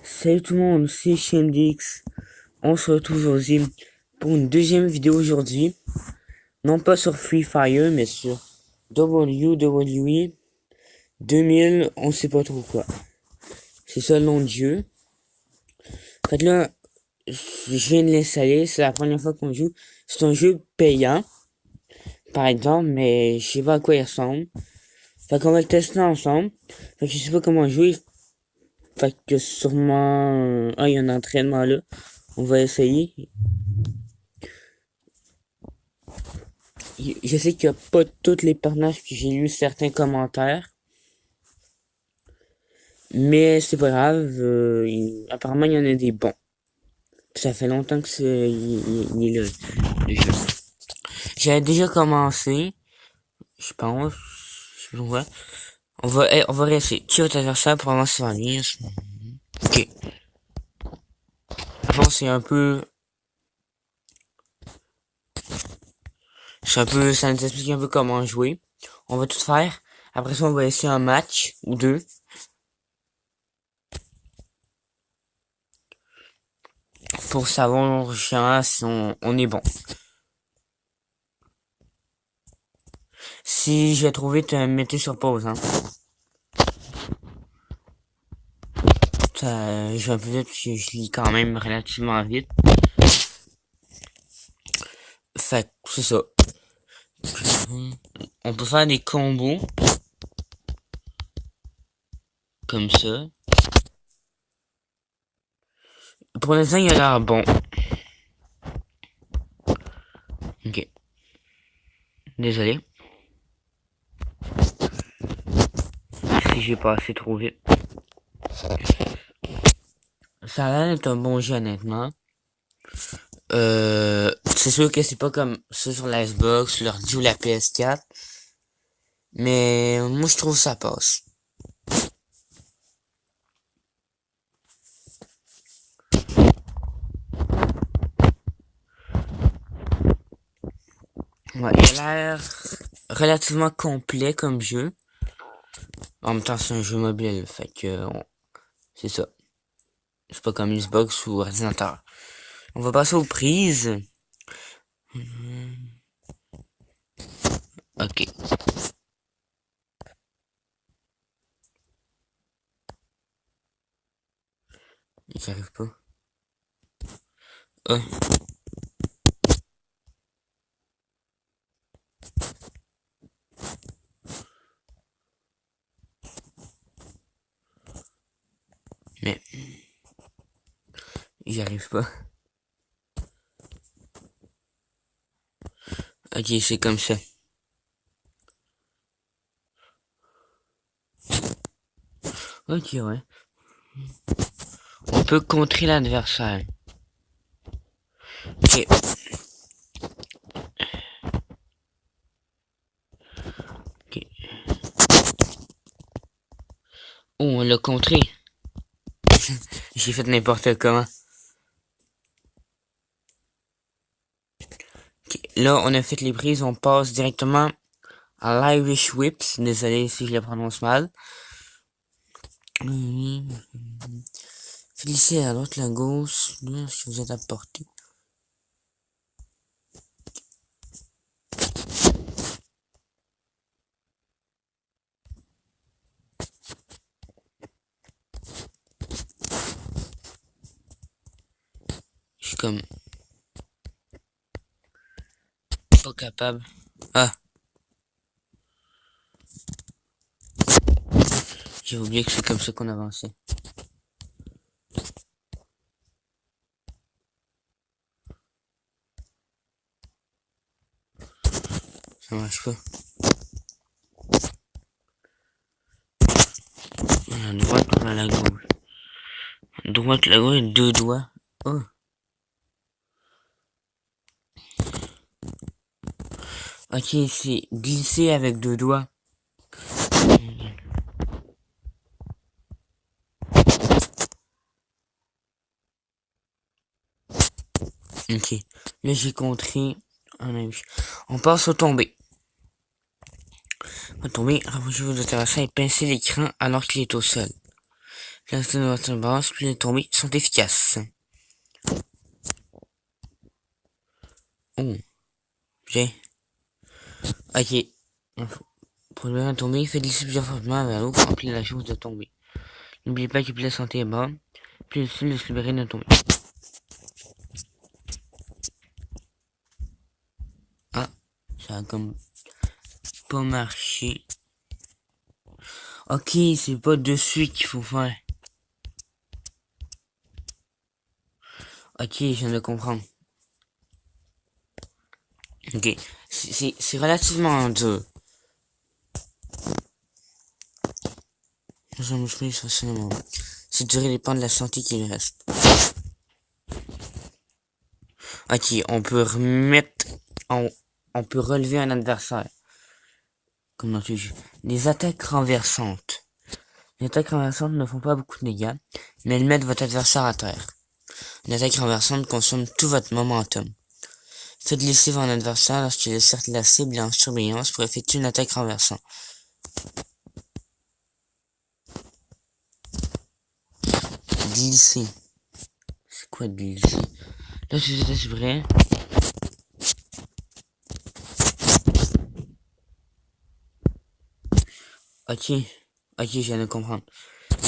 Salut tout le monde, c'est ChMDX. On se retrouve aujourd'hui pour une deuxième vidéo aujourd'hui. Non pas sur Free Fire, mais sur WWE 2000, on sait pas trop quoi. C'est ça le nom de jeu. En fait là, je viens de l'installer, c'est la première fois qu'on joue. C'est un jeu payant, par exemple, mais je sais pas à quoi il ressemble. Fait qu'on va le tester ensemble. Fait que je sais pas comment jouer. Fait que sûrement... Ah, il y a un entraînement là. On va essayer. Je sais qu'il n'y a pas tous les personnages, puis j'ai lu certains commentaires. Mais c'est pas grave. Apparemment, il y en a des bons. Ça fait longtemps que il est là, le jeu. J'avais déjà commencé. Je pense. Je sais pas quoi. On va rester. Tu vas faire ça pour avancer en ligne. Ok. Avant, ça nous explique un peu comment jouer. On va tout faire. Après ça, on va essayer un match ou deux. Pour savoir justement si on est bon. Si je vais trouver, te mettez sur pause, hein. Ça, je vais un peu vite parce que je lis quand même relativement vite. Fait que c'est ça. On peut faire des combos. Comme ça. Pour l'instant, il a l'air bon. Ok. Désolé. Si j'ai passé trop vite. Ça a l'air d'être un bon jeu, honnêtement. C'est sûr que c'est pas comme ça sur la Xbox, l'ordi ou la PS4. Mais moi, je trouve ça passe. Ouais, il a l'air relativement complet comme jeu. En même temps, c'est un jeu mobile, fait que c'est ça. C'est pas comme Xbox ou ordinateur. On va passer aux prises. Ok. J'y arrive pas. Ah. Mais j'y arrive pas. Ok, c'est comme ça. Ok, ouais. On peut contrer l'adversaire. Ok. Ok. Oh, on l'a contré. J'ai fait n'importe comment. Ok. Là, on a fait les prises. On passe directement à l'Irish Whips. Désolé si je le prononce mal. Félicitez à l'autre, la gauche. Si vous êtes à portée. Je suis comme pas capable. Ah. J'ai oublié que c'est comme ça qu'on avançait. Ça marche pas. À droite ou à la gauche? À droite, la gauche, deux doigts. Oh. Ok, c'est glisser avec deux doigts. Là, j'ai contré. On passe au tombé. On va tomber, rapprochez-vous de votre adversaire et pincez l'écran alors qu'il est au sol. Placez de votre base, puis les tombées sont efficaces. Oh, j'ai. Ok. Pour le bien tomber, faites glisser plusieurs fois vers l'eau pour remplir la chose de tomber. N'oubliez pas que plus la santé est bonne, plus le se libérer de tomber. Ah, ça a comme pas marché. Ok, c'est pas dessus qu'il faut faire. Ok, je viens de comprendre. Ok, c'est relativement dur. C'est durée dépend de la santé qui reste. Ok, on peut remettre, on peut relever un adversaire. Comme dans le jeu. Les attaques renversantes. Les attaques renversantes ne font pas beaucoup de dégâts, mais elles mettent votre adversaire à terre. Une attaque renversante consomme tout votre momentum. Faites glisser votre adversaire lorsqu'il cercle la cible et en surveillance pour effectuer une attaque renversante. Glisser. C'est quoi glisser? Là, c'est vrai. Ok. Ok, je viens de comprendre.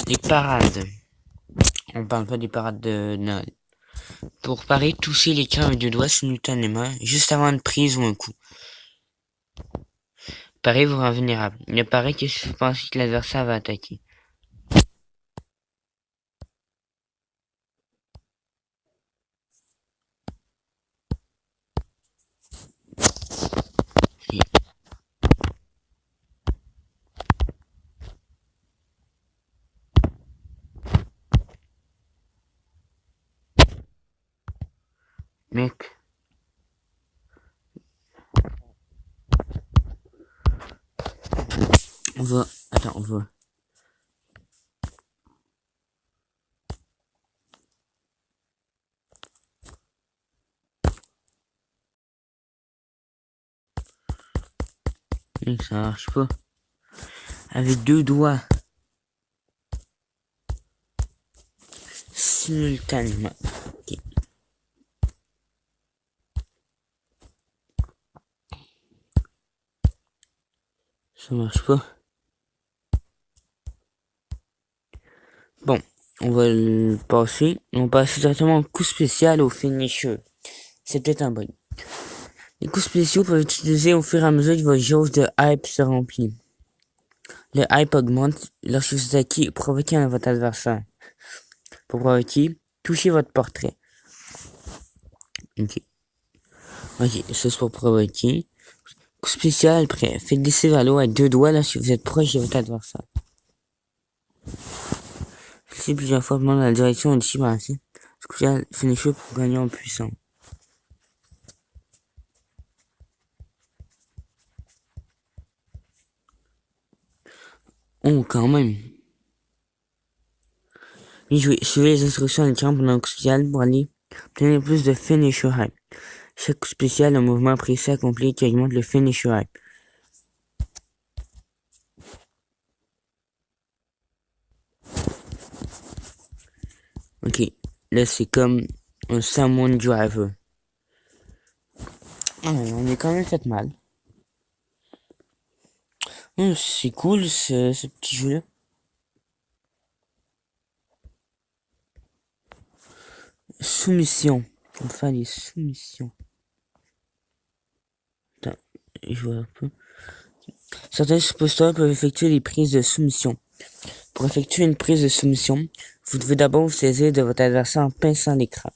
Les parades. On parle pas des parades de Noël. Pour parer, toucher l'écran avec deux doigts simultanément, juste avant une prise ou un coup. Parer vous rend vulnérable. Il paraît que si vous pensez que l'adversaire va attaquer. Mec. On va... Attends, on va... Mec, ça marche pas. Avec deux doigts. Simultanément. Ok. Ça marche pas. Bon, on va le passer. On passe directement au coup spécial au finisher. C'est peut-être un bug. Les coups spéciaux peuvent être utilisés au fur et à mesure que votre jauge de hype se remplit. Le hype augmente lorsque vous attaquez ou provoquez un de votre adversaire. Pour provoquer, touchez votre portrait. Ok. Ok, ça c'est pour provoquer. Coup spécial, après, faites glisser vers l'eau avec deux doigts là si vous êtes proche de votre adversaire. Glissez plusieurs fois dans la direction du cible ainsi. Spécial, finisher pour gagner en puissance. Oh, quand même. Suivez les instructions à l'écran pendant un coup spécial pour aller obtenir plus de finisher hype. Chaque coup spécial, un mouvement précis accompli qui augmente le finisher hype. Ok, là c'est comme un summon driver. Ah, on est quand même fait mal. C'est cool ce petit jeu-là. Soumission. On va faire les soumissions. Attends, je vois un peu. Certains supposteurs peuvent effectuer les prises de soumission. Pour effectuer une prise de soumission, vous devez d'abord vous saisir de votre adversaire en pinçant l'écran.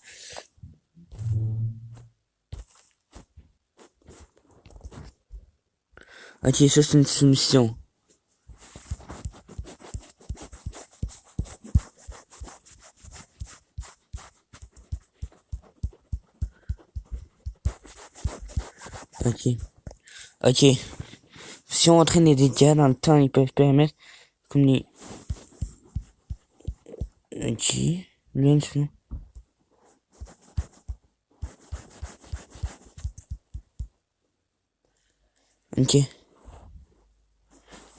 Ok, ça c'est une soumission. Ok. Ok. Si on entraîne des dégâts dans le temps, ils peuvent permettre comme les... Ok. Bien sûr. Ok.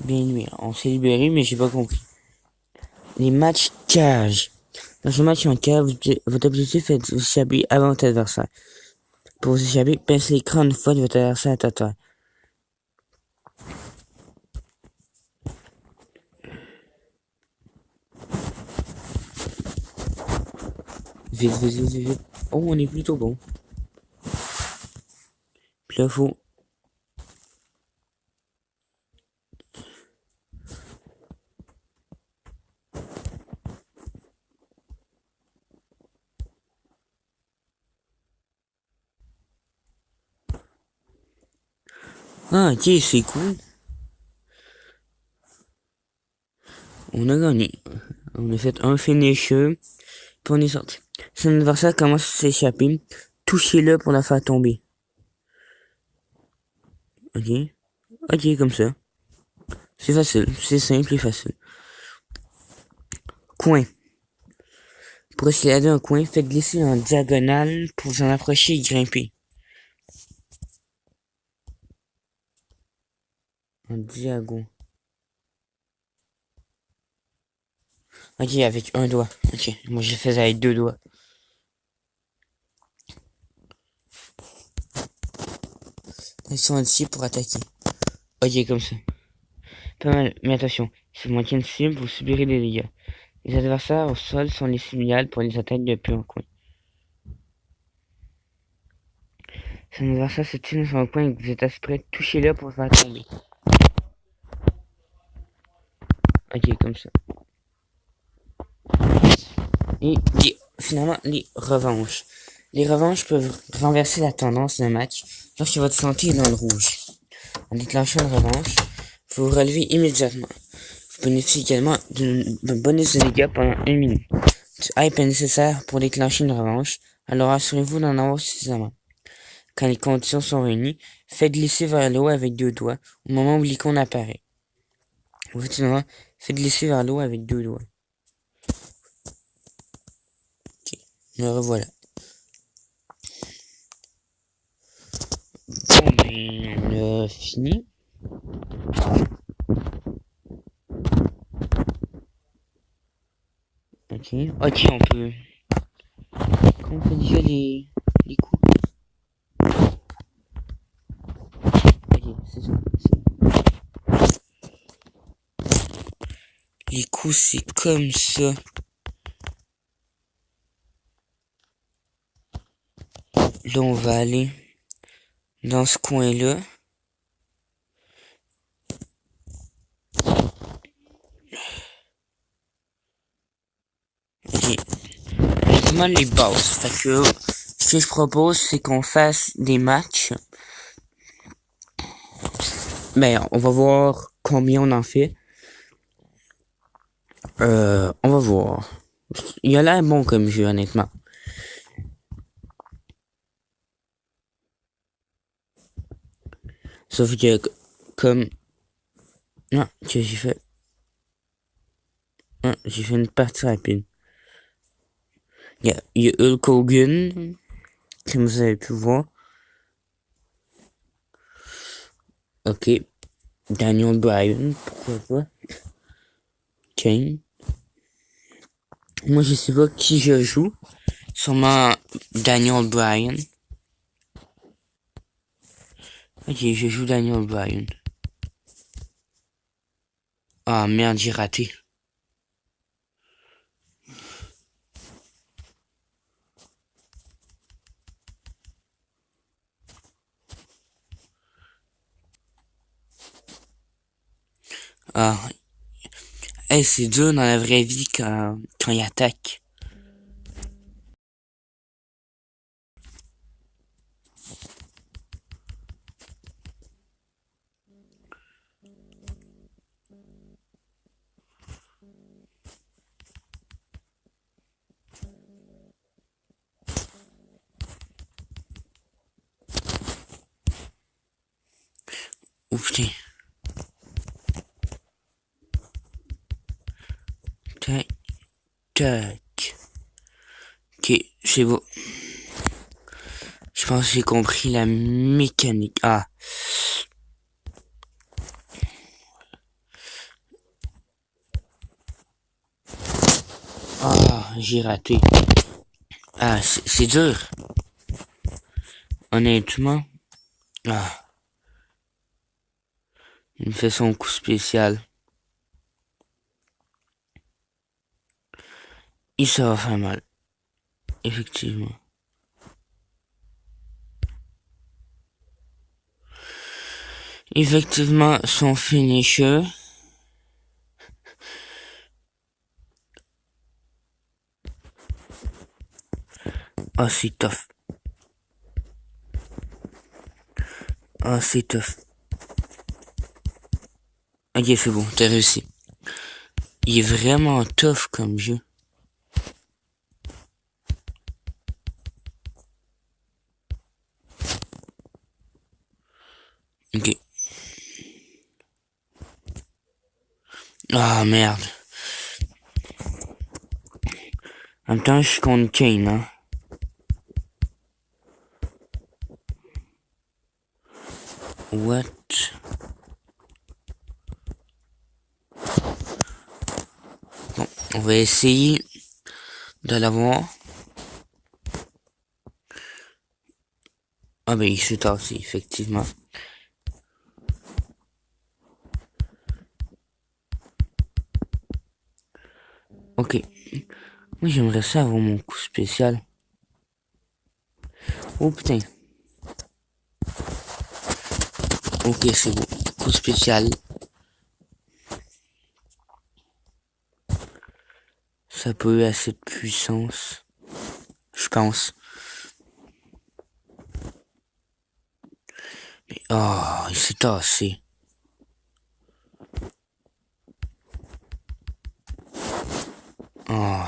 Bien lui, on s'est libéré, mais j'ai pas compris. Les matchs cage. Dans ce match en cage, votre objectif est de vous échapper avant votre adversaire. Pour vous échapper, pince l'écran une fois de votre adversaire à ta taille. Vite, vite, vite, vite, vite. Oh, on est plutôt bon. Puis là, faut... Ah, ok, c'est cool. On a gagné. On a fait un finisher, puis on est sorti. Si un adversaire commence à s'échapper, touchez-le pour la faire tomber. Ok? Ok, comme ça. C'est facile, c'est simple et facile. Coin. Pour escalader un coin, faites glisser en diagonale pour vous en approcher et grimper. En diagonale. Ok, avec un doigt. Ok, moi je le faisais avec deux doigts. Action ici pour attaquer. Ok, comme ça. Pas mal, mais attention, si vous manquez une cible, vous subirez des dégâts. Les adversaires au sol sont les signales pour les attaques depuis un coin. Si un adversaire se tire dans un coin et que vous êtes assez près, touchez-le pour le faire tomber. Ok, comme ça. Et finalement, les revanches. Les revanches peuvent renverser la tendance d'un match lorsque votre santé est dans le rouge. En déclenchant une revanche, vous vous relevez immédiatement. Vous bénéficiez également d'un bonus de dégâts pendant 1 minute. Ce hype est nécessaire pour déclencher une revanche, alors assurez-vous d'en avoir suffisamment. Quand les conditions sont réunies, faites glisser vers le haut avec deux doigts au moment où l'icône apparaît. Faites glisser vers le haut avec deux doigts. Ok, me revoilà. Bon, ben, on a fini. Ok, ok, on peut... Comment on fait déjà les coups? Ok, c'est ça. Les coups, c'est comme ça. Là, on va aller dans ce coin-là. Ok. Vraiment les bases. Fait que, ce que je propose, c'est qu'on fasse des matchs. Ben, on va voir combien on en fait. On va voir. Il a l'air bon comme jeu, honnêtement. Sauf que, comme... Non, que j'ai fait... Non, j'ai fait une partie rapide. Il y a Hulk Hogan, comme vous avez pu voir. Ok. Daniel Bryan, pourquoi pas. Kane. Moi, je sais pas qui je joue. Sûrement Daniel Bryan. Ok, je joue Daniel Bryan. Ah merde, j'ai raté. Ah, hey, c'est dur dans la vraie vie quand il attaque. Ouf, putain. Tac, tac. Ok, c'est bon. Je pense que j'ai compris la mécanique. Ah. j'ai raté. Ah, c'est dur. Honnêtement. Ah. Il me fait son coup spécial. Et ça va faire mal. Effectivement. Effectivement, son finisher. Ah, c'est tough. Ah, c'est tough. Ok, c'est bon, t'as réussi. Il est vraiment tough comme jeu. Ok. Ah, merde. En même temps, je suis contre Kane, hein. What? Bon, on va essayer de l'avoir. Ah ben, il s'est tassé, effectivement. Ok. Moi, j'aimerais ça avoir mon coup spécial. Oh, putain. Ok, c'est bon. Coup spécial. Ça peut avoir assez de puissance. Je pense. Mais, oh, il s'est tassé. Oh.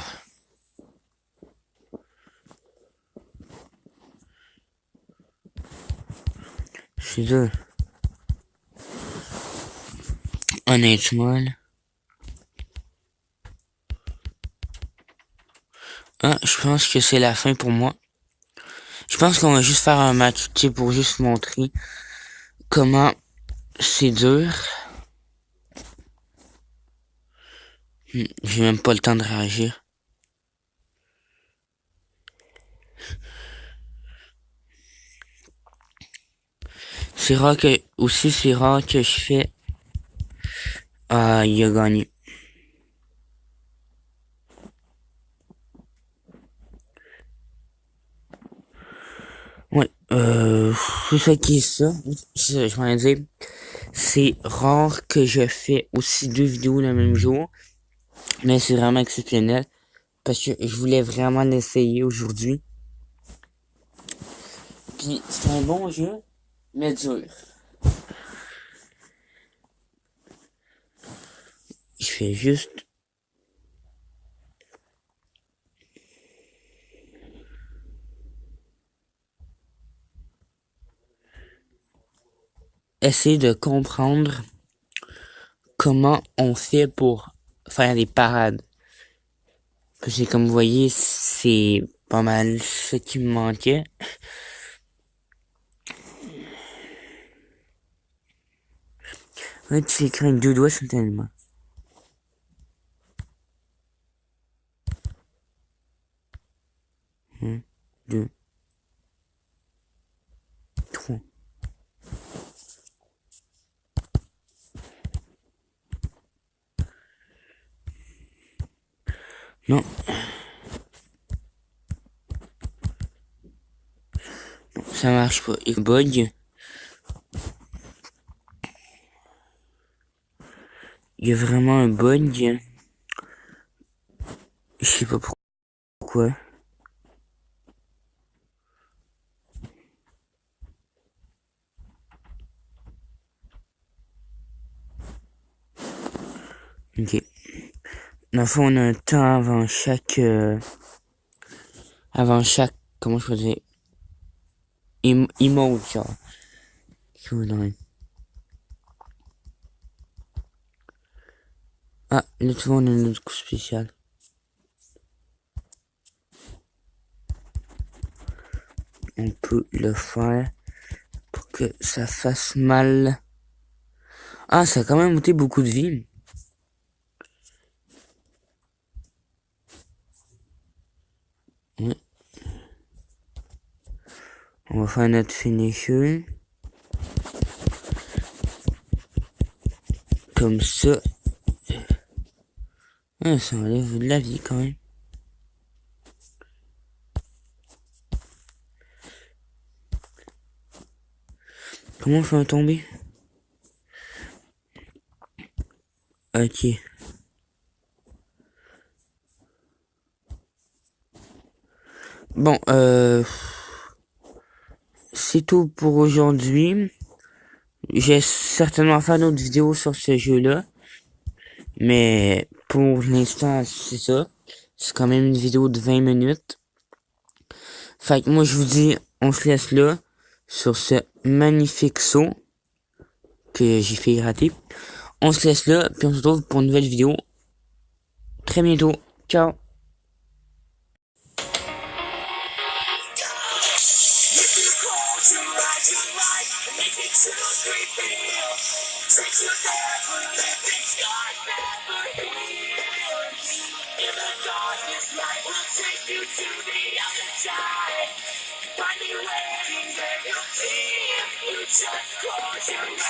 C'est dur. Honnêtement, là. Ah, je pense que c'est la fin pour moi. Je pense qu'on va juste faire un match, tu sais, pour juste montrer comment c'est dur. J'ai même pas le temps de réagir. C'est rare que, aussi c'est rare que je fais, ah, il a gagné. Ouais, c'est ça qui est ça. Je m'en dire. C'est rare que je fais aussi 2 vidéos le même jour. Mais c'est vraiment exceptionnel. Parce que je voulais vraiment l'essayer aujourd'hui. Puis c'est un bon jeu, mais dur. Je fais juste essayer de comprendre comment on fait pour faire des parades. Parce que comme vous voyez, c'est pas mal ce qui me manquait. Ouais, tu écris avec 2 doigts simultanément. 1, 2, 3. Non. Non, ça marche pas. Il bug. Il y a vraiment un bug. Je sais pas pourquoi. Ok. Dans le fond, on a un temps avant chaque, comment je peux dire, emote, genre. Ah, là, tu vois, on a un autre coup spécial. On peut le faire pour que ça fasse mal. Ah, ça a quand même ôté beaucoup de vie. On va faire notre finisher. Comme ça. Ah, ça enlève de la vie quand même. Comment je fais un tomber? Ok. Bon, c'est tout pour aujourd'hui. J'ai certainement fait d'autres vidéos sur ce jeu-là. Mais pour l'instant, c'est ça. C'est quand même une vidéo de 20 minutes. Fait que moi, je vous dis, on se laisse là. Sur ce magnifique saut que j'ai fait rater. On se laisse là, puis on se retrouve pour une nouvelle vidéo très bientôt. Ciao! Find me waiting there, you'll see if you just close your eyes.